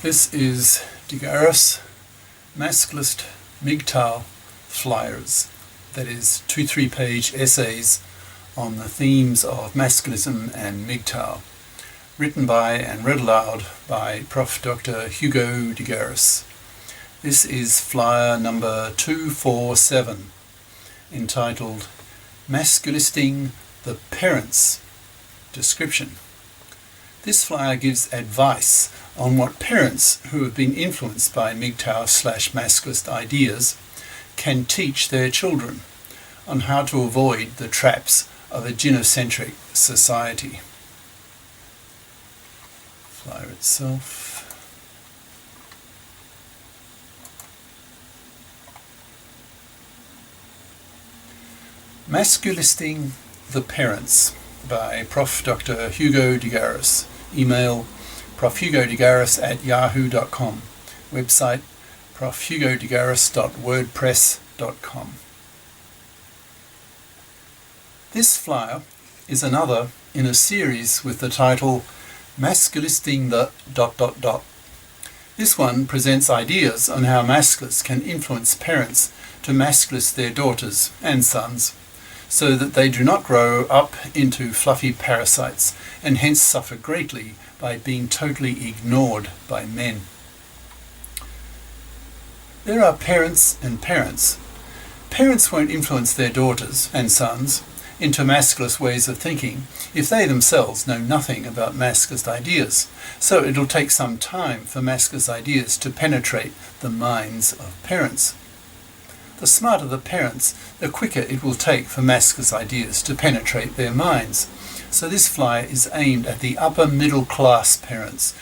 This is Garis Masculist MGTOW flyers, that is 2 3-page essays on the themes of masculism and MGTOW, written by and read aloud by Prof. Dr. Hugo de Garis. This is flyer number 247, entitled Masculisting the Parents. Description. This flyer gives advice on what parents who have been influenced by MGTOW/masculist ideas can teach their children on how to avoid the traps of a gynocentric society. Flyer itself. Masculisting the Parents by Prof. Dr. Hugo de Garis. Email profhugodegaris@yahoo.com. Website profhugodegaris.wordpress.com. This flyer is another in a series with the title Masculisting the ... This one presents ideas on how masculists can influence parents to masculist their daughters and sons, so that they do not grow up into fluffy parasites and hence suffer greatly by being totally ignored by men. There are parents and parents. Parents won't influence their daughters and sons into masculist ways of thinking if they themselves know nothing about masculist ideas, so it'll take some time for masculist ideas to penetrate the minds of parents. The smarter the parents, the quicker it will take for masculist ideas to penetrate their minds. So this flyer is aimed at the upper middle class parents,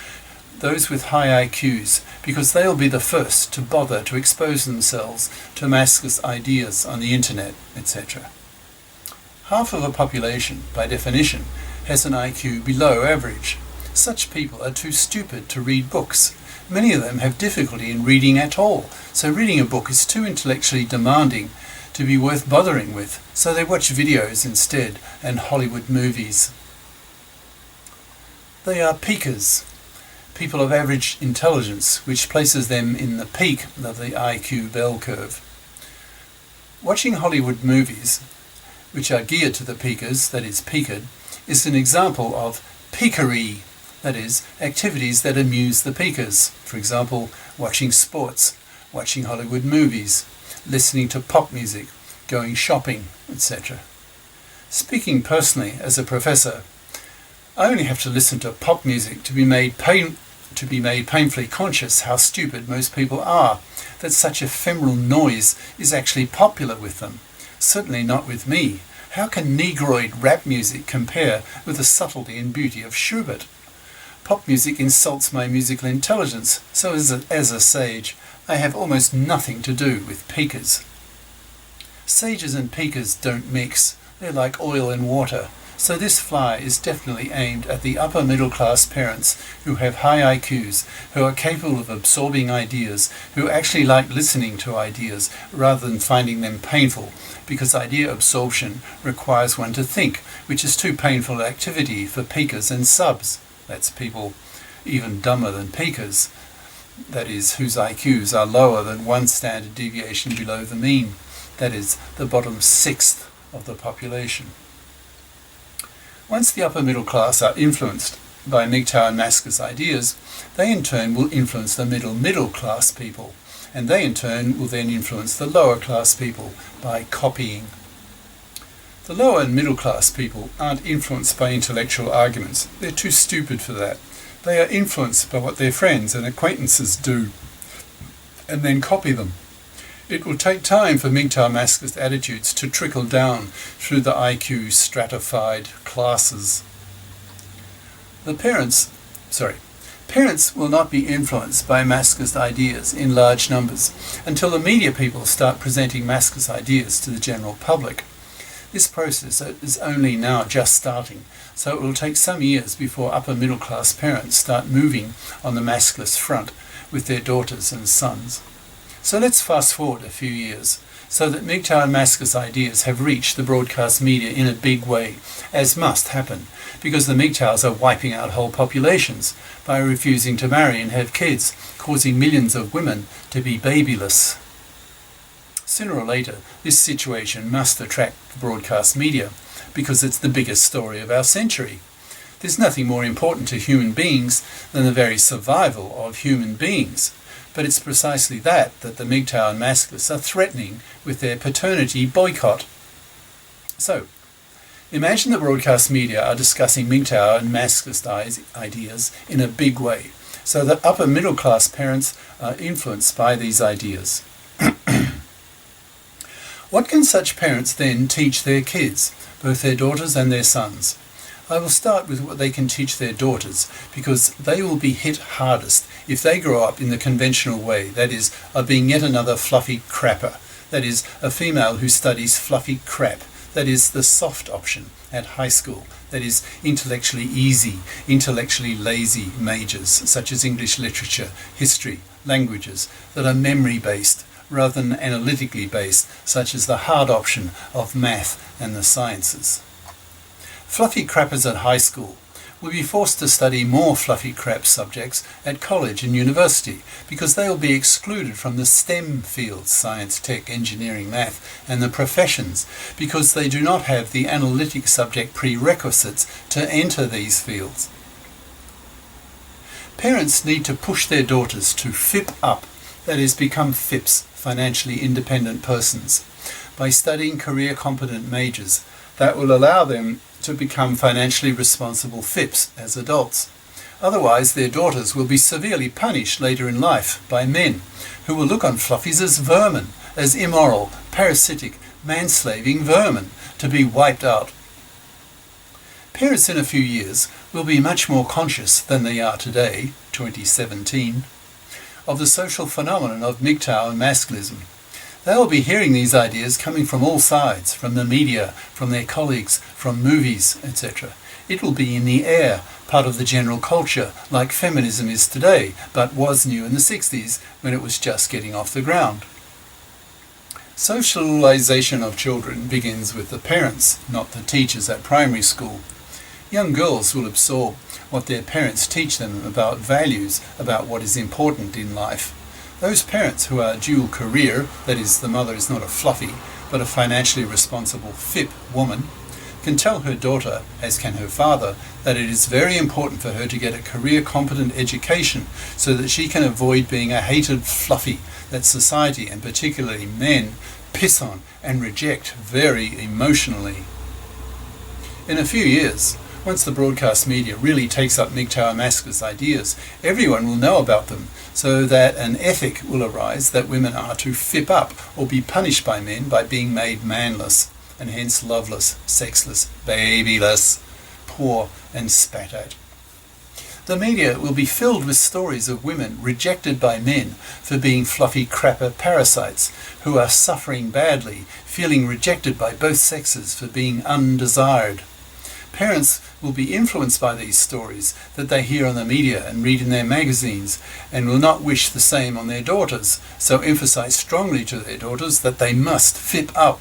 those with high IQs, because they'll be the first to bother to expose themselves to masculist ideas on the internet, etc. Half of a population, by definition, has an IQ below average. Such people are too stupid to read books. Many of them have difficulty in reading at all, so reading a book is too intellectually demanding to be worth bothering with, so they watch videos instead and Hollywood movies. They are peakers, people of average intelligence, which places them in the peak of the IQ bell curve. Watching Hollywood movies, which are geared to the peakers, that is peaked, is an example of peakery, that is, activities that amuse the peakers. For example, watching sports, watching Hollywood movies, listening to pop music, going shopping, etc. Speaking personally as a professor, I only have to listen to pop music to be made painfully conscious how stupid most people are, that such ephemeral noise is actually popular with them. Certainly not with me. How can negroid rap music compare with the subtlety and beauty of Schubert? Pop music insults my musical intelligence, so as a sage, I have almost nothing to do with peakers. Sages and peakers don't mix. They're like oil and water. So this flyer is definitely aimed at the upper middle class parents who have high IQs, who are capable of absorbing ideas, who actually like listening to ideas rather than finding them painful, because idea absorption requires one to think, which is too painful an activity for peakers and subs. That's people even dumber than peakers, that is, whose IQs are lower than one standard deviation below the mean, that is, the bottom sixth of the population. Once the upper middle class are influenced by MGTOW and masculist ideas, they in turn will influence the middle class people, and they in turn will then influence the lower class people by copying. The lower and middle class people aren't influenced by intellectual arguments. They're too stupid for that. They are influenced by what their friends and acquaintances do, and then copy them. It will take time for MGTOW masculist attitudes to trickle down through the IQ stratified classes. Parents will not be influenced by masculist ideas in large numbers until the media people start presenting masculist ideas to the general public. This process is only now just starting, so it will take some years before upper middle class parents start moving on the masculist front with their daughters and sons. So let's fast forward a few years. so that MGTOW and Masculist ideas have reached the broadcast media in a big way, as must happen, because the MGTOWs are wiping out whole populations by refusing to marry and have kids, causing millions of women to be babyless. Sooner or later, this situation must attract the broadcast media, because it's the biggest story of our century. There's nothing more important to human beings than the very survival of human beings. But it's precisely that the MGTOW and Masculists are threatening with their paternity boycott. So, imagine the broadcast media are discussing MGTOW and Masculist ideas in a big way, so that upper middle class parents are influenced by these ideas. What can such parents then teach their kids, both their daughters and their sons? I will start with what they can teach their daughters, because they will be hit hardest if they grow up in the conventional way, that is, of being yet another fluffy crapper, that is, a female who studies fluffy crap, that is, the soft option at high school, that is, intellectually easy, intellectually lazy majors, such as English literature, history, languages, that are memory-based, rather than analytically based, such as the hard option of math and the sciences. Fluffy crappers at high school will be forced to study more fluffy crap subjects at college and university, because they will be excluded from the STEM fields, science, tech, engineering, math, and the professions, because they do not have the analytic subject prerequisites to enter these fields. Parents need to push their daughters to FIP up, that is, become FIPs, financially independent persons, by studying career competent majors that will allow them to become financially responsible FIPs as adults. Otherwise, their daughters will be severely punished later in life by men who will look on fluffies as vermin, as immoral, parasitic, manslaving vermin to be wiped out. Parents in a few years will be much more conscious than they are today, 2017, of the social phenomenon of MGTOW and Masculism. They will be hearing these ideas coming from all sides, from the media, from their colleagues, from movies, etc. It will be in the air, part of the general culture, like feminism is today, but was new in the 60s when it was just getting off the ground. Socialization of children begins with the parents, not the teachers at primary school. Young girls will absorb what their parents teach them about values, about what is important in life. Those parents who are dual career, that is, the mother is not a fluffy, but a financially responsible FIP woman, can tell her daughter, as can her father, that it is very important for her to get a career competent education so that she can avoid being a hated fluffy that society, and particularly men, piss on and reject very emotionally. In a few years, once the broadcast media really takes up MGTOW and Masculist ideas, everyone will know about them, so that an ethic will arise that women are to FIP up or be punished by men by being made manless, and hence loveless, sexless, babyless, poor and spat at. The media will be filled with stories of women rejected by men for being fluffy crapper parasites who are suffering badly, feeling rejected by both sexes for being undesired. Parents will be influenced by these stories that they hear on the media and read in their magazines, and will not wish the same on their daughters, so emphasize strongly to their daughters that they must FIP up.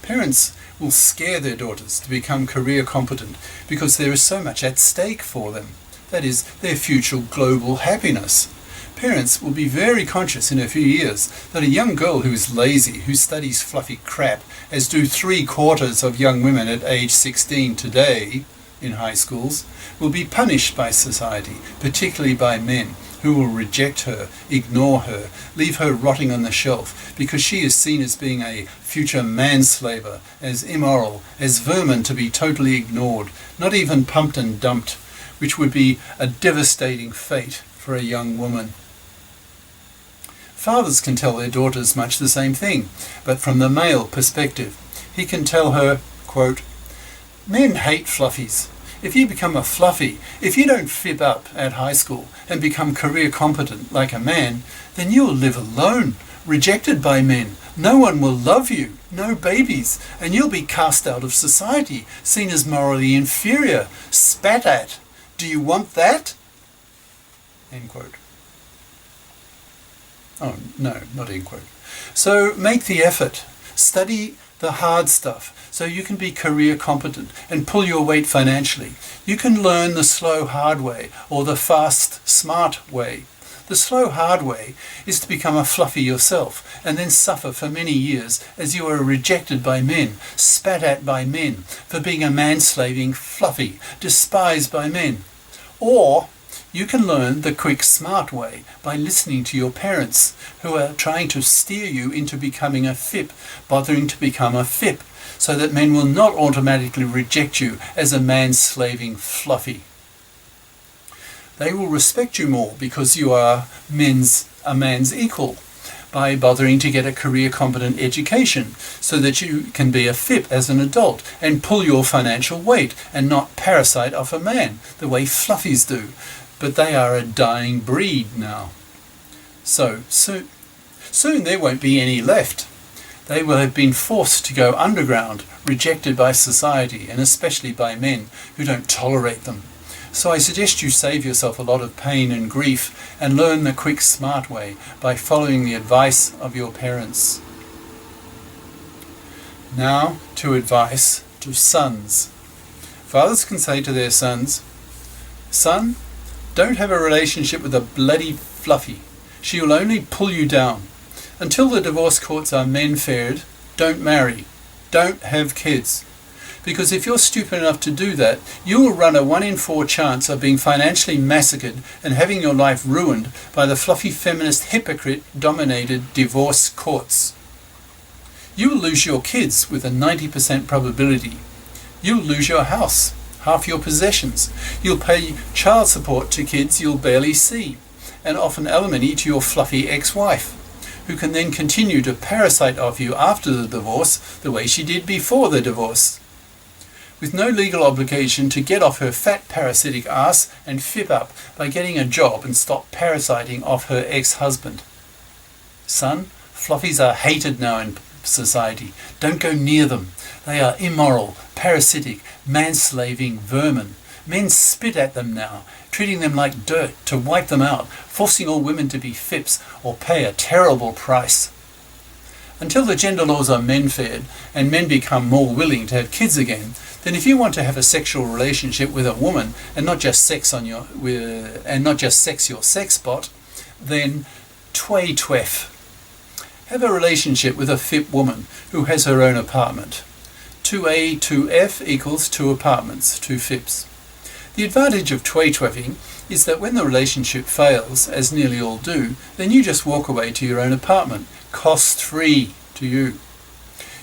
Parents will scare their daughters to become career competent because there is so much at stake for them, that is, their future global happiness. Parents will be very conscious in a few years that a young girl who is lazy, who studies fluffy crap, as do 3/4 of young women at age 16 today in high schools, will be punished by society, particularly by men, who will reject her, ignore her, leave her rotting on the shelf, because she is seen as being a future manslaver, as immoral, as vermin to be totally ignored, not even pumped and dumped, which would be a devastating fate for a young woman. Fathers can tell their daughters much the same thing, but from the male perspective. He can tell her, quote, "Men hate fluffies. If you become a fluffy, if you don't FIP up at high school and become career competent like a man, then you'll live alone, rejected by men. No one will love you, no babies, and you'll be cast out of society, seen as morally inferior, spat at. Do you want that?" End quote. Oh, no, not end quote. So make the effort. Study the hard stuff so you can be career competent and pull your weight financially. You can learn the slow hard way or the fast smart way. The slow hard way is to become a fluffy yourself and then suffer for many years as you are rejected by men, spat at by men for being a manslaving fluffy, despised by men. Or you can learn the quick smart way by listening to your parents who are trying to steer you into becoming a FIP, bothering to become a FIP, so that men will not automatically reject you as a manslaving fluffy. They will respect you more because you are a man's equal by bothering to get a career competent education so that you can be a FIP as an adult and pull your financial weight and not parasite off a man the way fluffies do. But they are a dying breed now. So soon there won't be any left. They will have been forced to go underground, rejected by society and especially by men who don't tolerate them. So I suggest you save yourself a lot of pain and grief and learn the quick smart way by following the advice of your parents. Now to advice to sons. Fathers can say to their sons, "Son, don't have a relationship with a bloody fluffy. She will only pull you down. Until the divorce courts are men-fared, don't marry. Don't have kids. Because if you're stupid enough to do that, you will run a 1 in 4 chance of being financially massacred and having your life ruined by the fluffy feminist hypocrite-dominated divorce courts. You will lose your kids with a 90% probability. You'll lose your house, half your possessions. You'll pay child support to kids you'll barely see, and often alimony to your fluffy ex-wife, who can then continue to parasite off you after the divorce the way she did before the divorce, with no legal obligation to get off her fat parasitic ass and FIP up by getting a job and stop parasiting off her ex-husband. Son, fluffies are hated now in society. Don't go near them. They are immoral, parasitic, manslaving vermin. Men spit at them now, treating them like dirt to wipe them out, forcing all women to be FIPs or pay a terrible price. Until the gender laws are men-fared and men become more willing to have kids again, then if you want to have a sexual relationship with a woman and not just sex your sex bot, then twef. Have a relationship with a FIP woman who has her own apartment. 2A, 2F equals 2 apartments, 2 FIPs. The advantage of tweffing is that when the relationship fails, as nearly all do, then you just walk away to your own apartment, cost-free to you.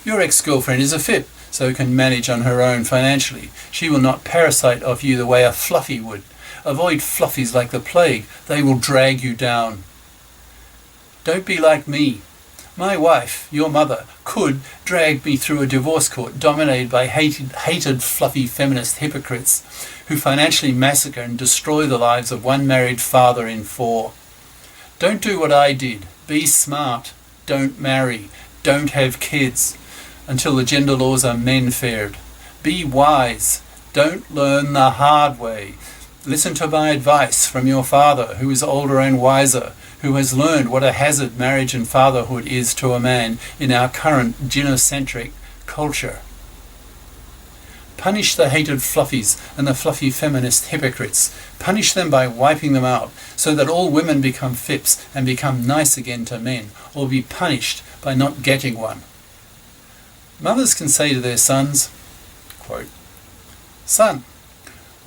Your ex-girlfriend is a FIP, so can manage on her own financially. She will not parasite off you the way a fluffy would. Avoid fluffies like the plague. They will drag you down. Don't be like me. My wife, your mother, could drag me through a divorce court dominated by hated fluffy feminist hypocrites who financially massacre and destroy the lives of one married father in 4. Don't do what I did. Be smart. Don't marry. Don't have kids until the gender laws are men-fared. Be wise. Don't learn the hard way. Listen to my advice from your father, who is older and wiser, who has learned what a hazard marriage and fatherhood is to a man in our current gynocentric culture. Punish the hated fluffies and the fluffy feminist hypocrites. Punish them by wiping them out, so that all women become FIPs and become nice again to men, or be punished by not getting one. Mothers can say to their sons, quote, "Son,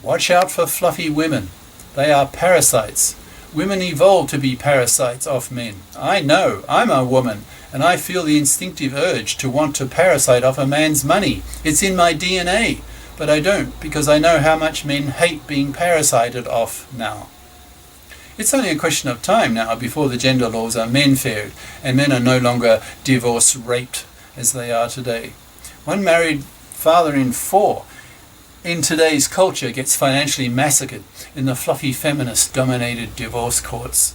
watch out for fluffy women. They are parasites. Women evolved to be parasites off men. I know, I'm a woman, and I feel the instinctive urge to want to parasite off a man's money. It's in my DNA, but I don't, because I know how much men hate being parasited off now. It's only a question of time now before the gender laws are men-fared, and men are no longer divorce-raped as they are today. One married father in 4 in today's culture gets financially massacred in the fluffy feminist-dominated divorce courts.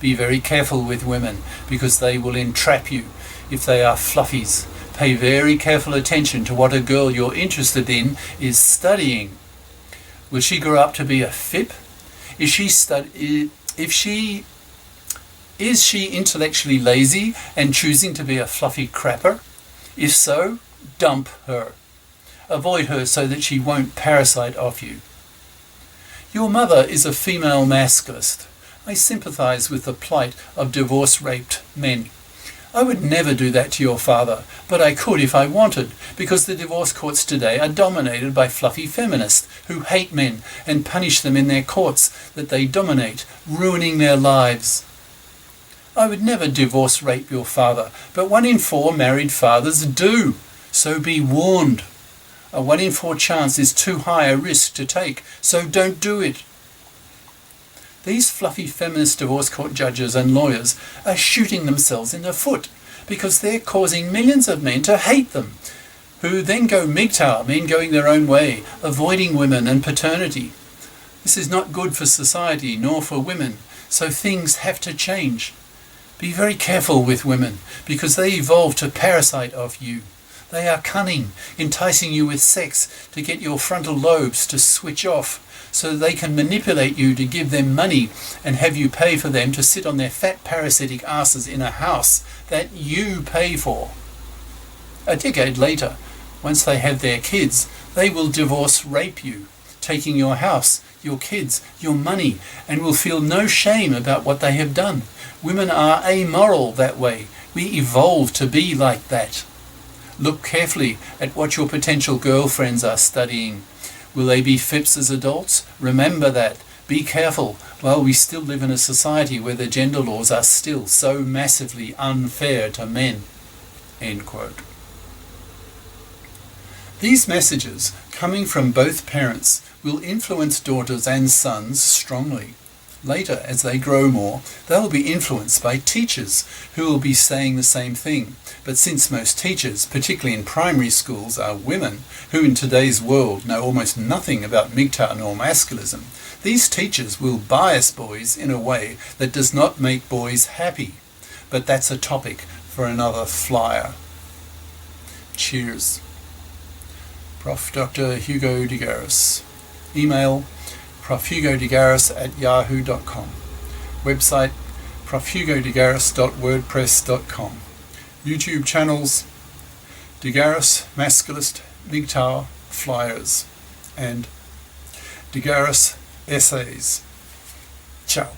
Be very careful with women, because they will entrap you if they are fluffies. Pay very careful attention to what a girl you're interested in is studying. Will she grow up to be a FIP? If she Is she intellectually lazy and choosing to be a fluffy crapper? If so, dump her. Avoid her so that she won't parasite off you. Your mother is a female masculist. I sympathise with the plight of divorce-raped men. I would never do that to your father, but I could if I wanted, because the divorce courts today are dominated by fluffy feminists who hate men and punish them in their courts that they dominate, ruining their lives. I would never divorce rape your father, but 1 in 4 married fathers do, so be warned. A 1 in 4 chance is too high a risk to take, so don't do it. These fluffy feminist divorce court judges and lawyers are shooting themselves in the foot because they're causing millions of men to hate them, who then go MGTOW, men going their own way, avoiding women and paternity. This is not good for society nor for women, so things have to change. Be very careful with women because they evolve to parasite off you. They are cunning, enticing you with sex to get your frontal lobes to switch off so they can manipulate you to give them money and have you pay for them to sit on their fat parasitic asses in a house that you pay for. A decade later, once they have their kids, they will divorce rape you, taking your house, your kids, your money, and will feel no shame about what they have done. Women are amoral that way. We evolve to be like that. Look carefully at what your potential girlfriends are studying. Will they be FIPS as adults? Remember that. Be careful while we still live in a society where the gender laws are still so massively unfair to men." End quote. These messages, coming from both parents, will influence daughters and sons strongly. Later, as they grow more, they'll be influenced by teachers who will be saying the same thing. But since most teachers, particularly in primary schools, are women, who in today's world know almost nothing about MGTOW nor masculism, these teachers will bias boys in a way that does not make boys happy. But that's a topic for another flyer. Cheers. Prof. Dr. Hugo de Garis. Email profhugodegaris@yahoo.com. Website profhugodegaris.wordpress.com. YouTube channels De Garis, Masculist, MGTOW, Flyers, and De Garis Essays. Ciao.